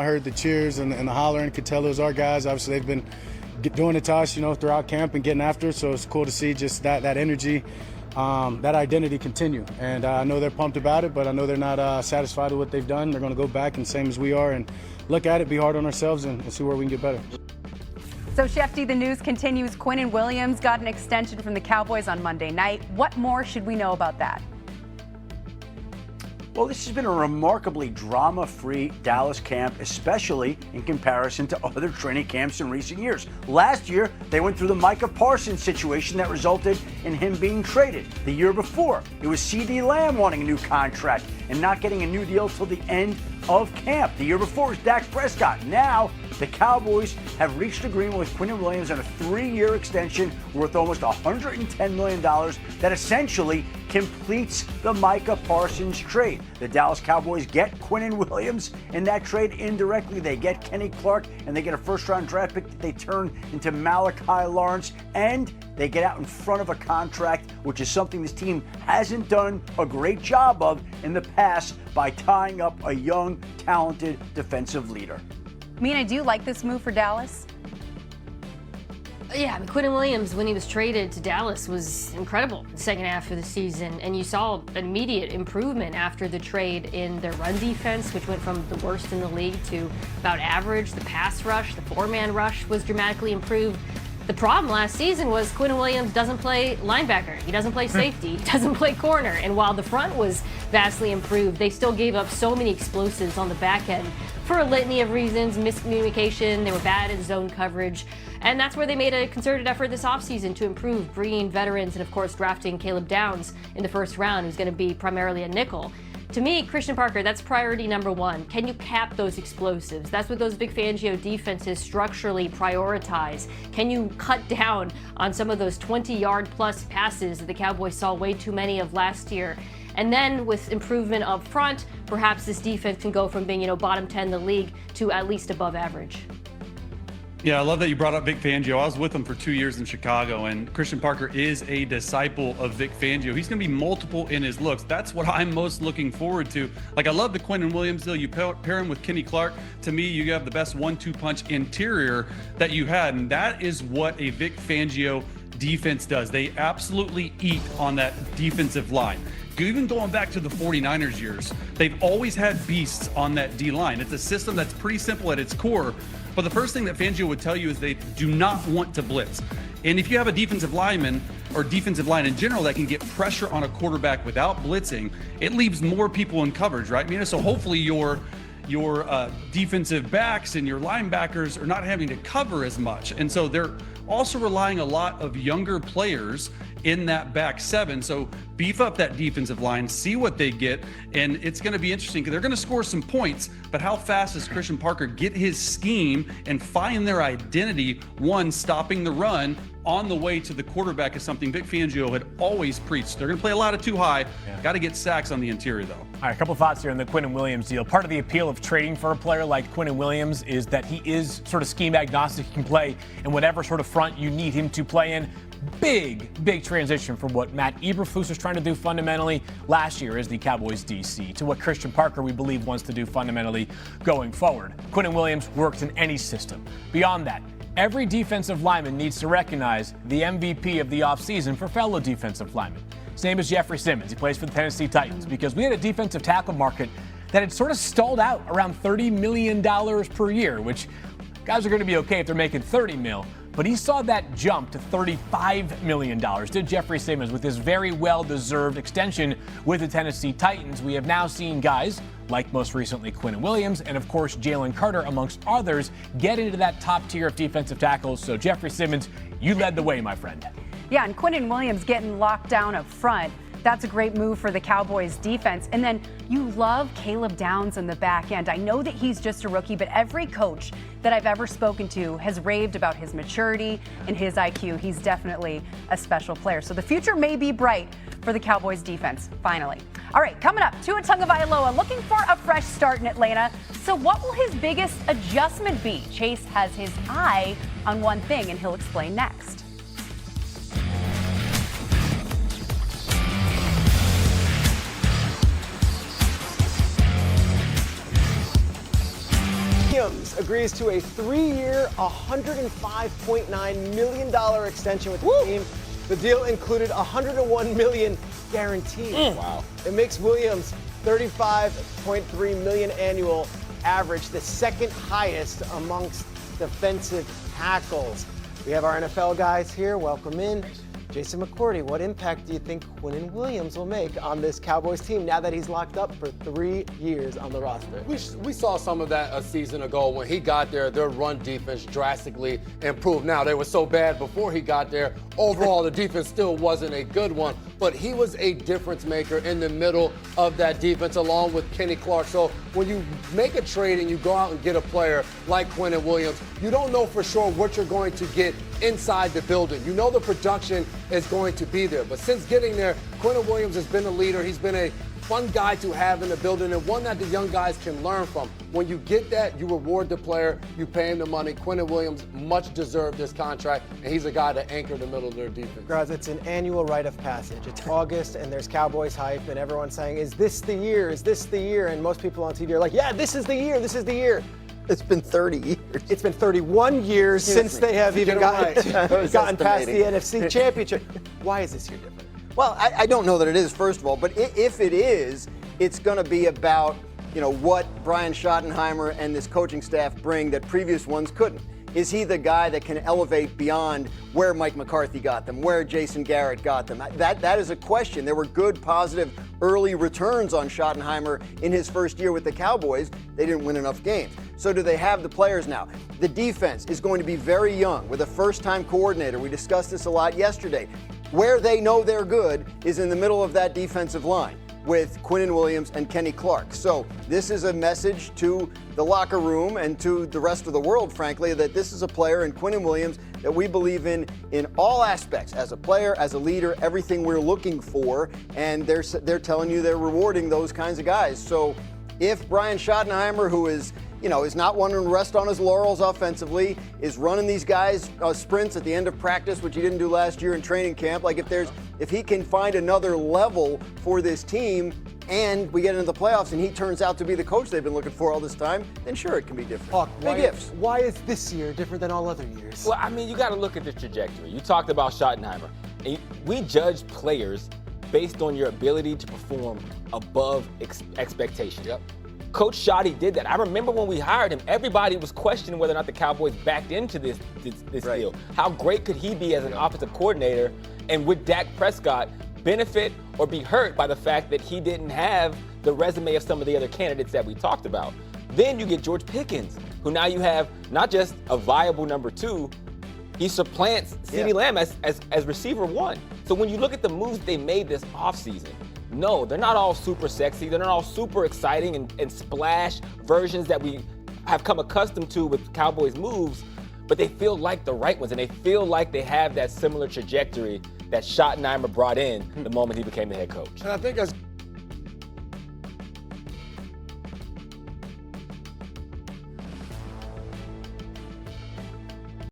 I heard the cheers and the hollering, could tell it was our guys. Obviously, they've been doing it to us, throughout camp and getting after it. So it's cool to see just that energy, that identity continue. And I know they're pumped about it, but I know they're not satisfied with what they've done. They're going to go back and same as we are and look at it, be hard on ourselves, and see where we can get better. So, Shefty, the news continues. Quinnen Williams got an extension from the Cowboys on Monday night. What more should we know about that? Well, this has been a remarkably drama-free Dallas camp, especially in comparison to other training camps in recent years. Last year, they went through the Micah Parsons situation that resulted in him being traded. The year before, it was CeeDee Lamb wanting a new contract and not getting a new deal till the end of camp. The year before was Dak Prescott. Now, the Cowboys have reached agreement with Quinnen Williams on a 3-year extension worth almost $110 million that essentially completes the Micah Parsons trade. The Dallas Cowboys get Quinnen Williams in that trade indirectly. They get Kenny Clark, and they get a first-round draft pick that they turn into Malachi Lawrence, and they get out in front of a contract, which is something this team hasn't done a great job of in the past by tying up a young, talented defensive leader. Mina, do you like this move for Dallas? Yeah, Quinnen Williams, when he was traded to Dallas, was incredible the second half of the season, and you saw immediate improvement after the trade in their run defense, which went from the worst in the league to about average. The pass rush, the four-man rush was dramatically improved. The problem last season was Quinnen Williams doesn't play linebacker, he doesn't play safety, he doesn't play corner, and while the front was vastly improved, they still gave up so many explosives on the back end for a litany of reasons: miscommunication, they were bad in zone coverage, and that's where they made a concerted effort this offseason to improve, bringing veterans and, of course, drafting Caleb Downs in the first round, who's going to be primarily a nickel. To me, Christian Parker, that's priority number one. Can you cap those explosives? That's what those Vic Fangio defenses structurally prioritize. Can you cut down on some of those 20-yard-plus passes that the Cowboys saw way too many of last year? And then with improvement up front, perhaps this defense can go from being, bottom 10 in the league to at least above average. Yeah, I love that you brought up Vic Fangio. I was with him for 2 years in Chicago, and Christian Parker is a disciple of Vic Fangio. He's going to be multiple in his looks. That's what I'm most looking forward to. I love the Quinnen Williams deal. You pair him with Kenny Clark. To me, you have the best 1-2 punch interior that you had, and that is what a Vic Fangio defense does. They absolutely eat on that defensive line. Even going back to the 49ers years, they've always had beasts on that D-line. It's a system that's pretty simple at its core, but the first thing that Fangio would tell you is they do not want to blitz. And if you have a defensive lineman or defensive line in general that can get pressure on a quarterback without blitzing, it leaves more people in coverage, right, Mina? So hopefully your defensive backs and your linebackers are not having to cover as much. And so they're also relying a lot of younger players in that back seven. So beef up that defensive line, see what they get, and it's going to be interesting because they're going to score some points, but how fast does Christian Parker get his scheme and find their identity? One, stopping the run on the way to the quarterback is something Vic Fangio had always preached. They're going to play a lot of too high. Got to get sacks on the interior, though. All right, a couple thoughts here on the Quinnen Williams deal. Part of the appeal of trading for a player like Quinnen Williams is that he is sort of scheme agnostic. He can play in whatever sort of front you need him to play in. Big transition from what Matt Eberflus was trying to do fundamentally last year as the Cowboys DC to what Christian Parker, we believe, wants to do fundamentally going forward. Quinnen Williams works in any system. Beyond that, every defensive lineman needs to recognize the MVP of the offseason for fellow defensive linemen. His name is Jeffrey Simmons. He plays for the Tennessee Titans because we had a defensive tackle market that had sort of stalled out around $30 million per year, which guys are going to be okay if they're making $30 million. But he saw that jump to $35 million, did Jeffrey Simmons, with his very well-deserved extension with the Tennessee Titans. We have now seen guys like most recently Quinnen Williams and, of course, Jalen Carter, amongst others, get into that top tier of defensive tackles. So, Jeffrey Simmons, you led the way, my friend. Yeah, and Quinnen Williams getting locked down up front. That's a great move for the Cowboys defense. And then you love Caleb Downs in the back end. I know that he's just a rookie, but every coach that I've ever spoken to has raved about his maturity and his IQ. He's definitely a special player. So the future may be bright for the Cowboys defense, finally. All right, coming up, Tua Tagovailoa looking for a fresh start in Atlanta. So what will his biggest adjustment be? Chase has his eye on one thing, and he'll explain next. Williams agrees to a 3-year, $105.9 million extension with the team. The deal included $101 million guaranteed. Wow. It makes Williams $35.3 million annual average, the second highest amongst defensive tackles. We have our NFL guys here. Welcome in. Jason McCourty, what impact do you think Quinnen Williams will make on this Cowboys team now that he's locked up for 3 years on the roster? We saw some of that a season ago when he got there. Their run defense drastically improved. Now, they were so bad before he got there. Overall, the defense still wasn't a good one, but he was a difference maker in the middle of that defense along with Kenny Clark. So when you make a trade and you go out and get a player like Quinnen Williams, you don't know for sure what you're going to get inside the building. You know the production is going to be there. But since getting there, Quinnen Williams has been a leader. He's been a fun guy to have in the building and one that the young guys can learn from. When you get that, you reward the player, you pay him the money. Quinnen Williams much deserved this contract, and he's a guy to anchor the middle of their defense. Guys, it's an annual rite of passage. It's August, and there's Cowboys hype, and everyone's saying, is this the year? Is this the year? And most people on TV are like, yeah, this is the year. This is the year. It's been 30 years. It's been 31 years since they have even gotten past the NFC Championship. Why is this year different? Well, I don't know that it is, first of all, but if it is, it's going to be about, what Brian Schottenheimer and this coaching staff bring that previous ones couldn't. Is he the guy that can elevate beyond where Mike McCarthy got them, where Jason Garrett got them? That is a question. There were good, positive, early returns on Schottenheimer in his first year with the Cowboys. They didn't win enough games. So do they have the players now? The defense is going to be very young with a first-time coordinator. We discussed this a lot yesterday. Where they know they're good is in the middle of that defensive line with Quinnen Williams and Kenny Clark. So this is a message to the locker room and to the rest of the world, frankly, that this is a player in Quinnen Williams that we believe in all aspects, as a player, as a leader, everything we're looking for, and they're telling you they're rewarding those kinds of guys. So if Brian Schottenheimer, who is not wanting to rest on his laurels offensively, is running these guys sprints at the end of practice, which he didn't do last year in training camp. Like if he can find another level for this team and we get into the playoffs and he turns out to be the coach they've been looking for all this time, then sure, it can be different. Hawk, Big ifs. Why is this year different than all other years? Well, I mean, you got to look at the trajectory. You talked about Schottenheimer. We judge players based on your ability to perform above expectation. Yep. Coach Schotty did that. I remember when we hired him, everybody was questioning whether or not the Cowboys backed into this Right. deal. How great could he be as an offensive coordinator? And would Dak Prescott benefit or be hurt by the fact that he didn't have the resume of some of the other candidates that we talked about? Then you get George Pickens, who now you have not just a viable number 2, he supplants CeeDee Lamb as receiver 1. So when you look at the moves they made this offseason, no, they're not all super sexy. They're not all super exciting and splash versions that we have come accustomed to with Cowboys moves, but they feel like the right ones, and they feel like they have that similar trajectory that Schottenheimer brought in the moment he became the head coach. And I think as